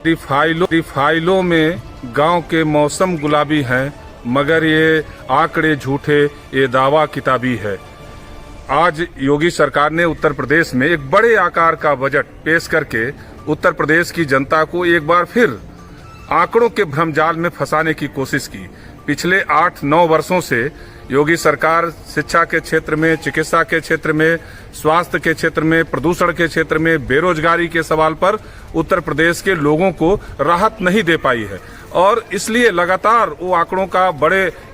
फाइलों में गांव के मौसम गुलाबी हैं, मगर ये आंकड़े झूठे, ये दावा किताबी है। आज योगी सरकार ने उत्तर प्रदेश में एक बड़े आकार का बजट पेश करके उत्तर प्रदेश की जनता को एक बार फिर आंकड़ों के भ्रमजाल में फंसाने की कोशिश की। पिछले 8-9 वर्षों से योगी सरकार शिक्षा के क्षेत्र में, चिकित्सा के क्षेत्र में, स्वास्थ्य के क्षेत्र में, प्रदूषण के क्षेत्र में, बेरोजगारी के सवाल पर उत्तर प्रदेश के लोगों को राहत नहीं दे पाई है और इसलिए लगातार वो आंकड़ों का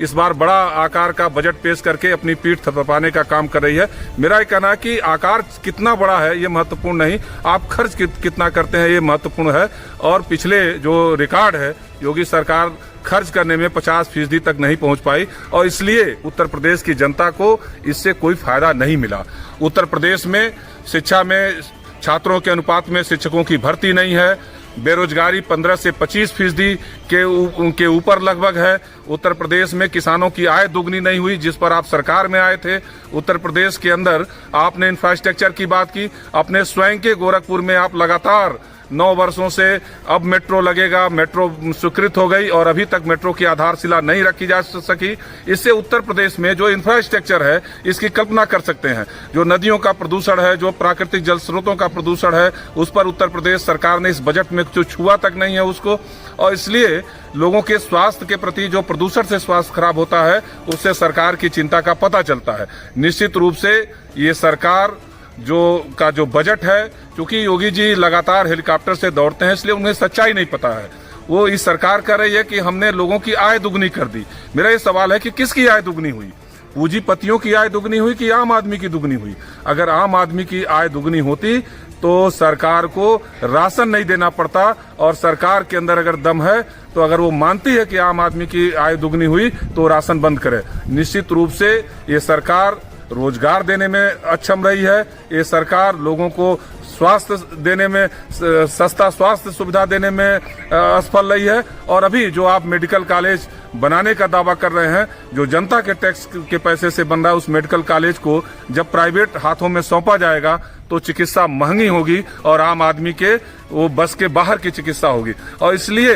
इस बार बड़ा आकार का बजट पेश करके अपनी पीठ थपथपाने का काम कर रही है। मेरा ये कहना है कि आकार कितना बड़ा है ये महत्वपूर्ण नहीं, आप खर्च कितना करते हैं ये महत्वपूर्ण है। और पिछले जो रिकॉर्ड है, योगी सरकार खर्च करने में 50% तक नहीं पहुंच पाई और इसलिए उत्तर प्रदेश की जनता को इससे कोई फायदा नहीं मिला। उत्तर प्रदेश में शिक्षा में छात्रों के अनुपात में शिक्षकों की भर्ती नहीं है, बेरोजगारी 15 से 25% के ऊपर लगभग है। उत्तर प्रदेश में किसानों की आय दुगनी नहीं हुई जिस पर आप सरकार में आए थे। उत्तर प्रदेश के अंदर आपने इंफ्रास्ट्रक्चर की बात की, अपने स्वयं के गोरखपुर में आप लगातार 9 वर्षों से अब मेट्रो लगेगा, मेट्रो स्वीकृत हो गई और अभी तक मेट्रो की आधारशिला नहीं रखी जा सकी। इससे उत्तर प्रदेश में जो इंफ्रास्ट्रक्चर है इसकी कल्पना कर सकते हैं। जो नदियों का प्रदूषण है, जो प्राकृतिक जल स्रोतों का प्रदूषण है, उस पर उत्तर प्रदेश सरकार ने इस बजट में जो छुआ तक नहीं है उसको, और इसलिए लोगों के स्वास्थ्य के प्रति जो प्रदूषण से स्वास्थ्य खराब होता है उससे सरकार की चिंता का पता चलता है। निश्चित रूप से ये सरकार जो बजट है, क्योंकि योगी जी लगातार हेलीकॉप्टर से दौड़ते हैं इसलिए उन्हें सच्चाई नहीं पता है। वो इस सरकार कह रही है कि हमने लोगों की आय दुगनी कर दी। मेरा ये सवाल है कि किसकी आय दुगनी हुई? पूंजीपतियों की आय दुगनी हुई कि आम आदमी की दुगनी हुई? अगर आम आदमी की आय दुगनी होती तो सरकार को राशन नहीं देना पड़ता और सरकार के अंदर अगर दम है तो अगर वो मानती है कि आम आदमी की आय दुगनी हुई तो राशन बंद करे। निश्चित रूप से ये सरकार रोजगार देने में अक्षम रही है, ये सरकार लोगों को स्वास्थ्य देने में, सस्ता स्वास्थ्य सुविधा देने में असफल रही है। और अभी जो आप मेडिकल कॉलेज बनाने का दावा कर रहे हैं, जो जनता के टैक्स के पैसे से बन रहा है, उस मेडिकल कॉलेज को जब प्राइवेट हाथों में सौंपा जाएगा तो चिकित्सा महंगी होगी और आम आदमी के वो बस के बाहर की चिकित्सा होगी। और इसलिए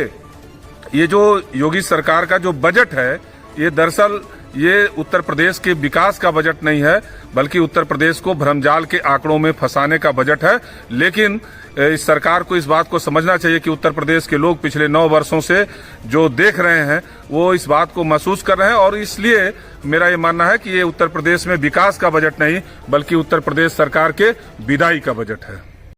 ये जो योगी सरकार का जो बजट है ये दरअसल ये उत्तर प्रदेश के विकास का बजट नहीं है, बल्कि उत्तर प्रदेश को भ्रमजाल के आंकड़ों में फंसाने का बजट है। लेकिन इस सरकार को इस बात को समझना चाहिए कि उत्तर प्रदेश के लोग पिछले 9 वर्षों से जो देख रहे हैं वो इस बात को महसूस कर रहे हैं और इसलिए मेरा ये मानना है कि ये उत्तर प्रदेश में विकास का बजट नहीं बल्कि उत्तर प्रदेश सरकार के विदाई का बजट है।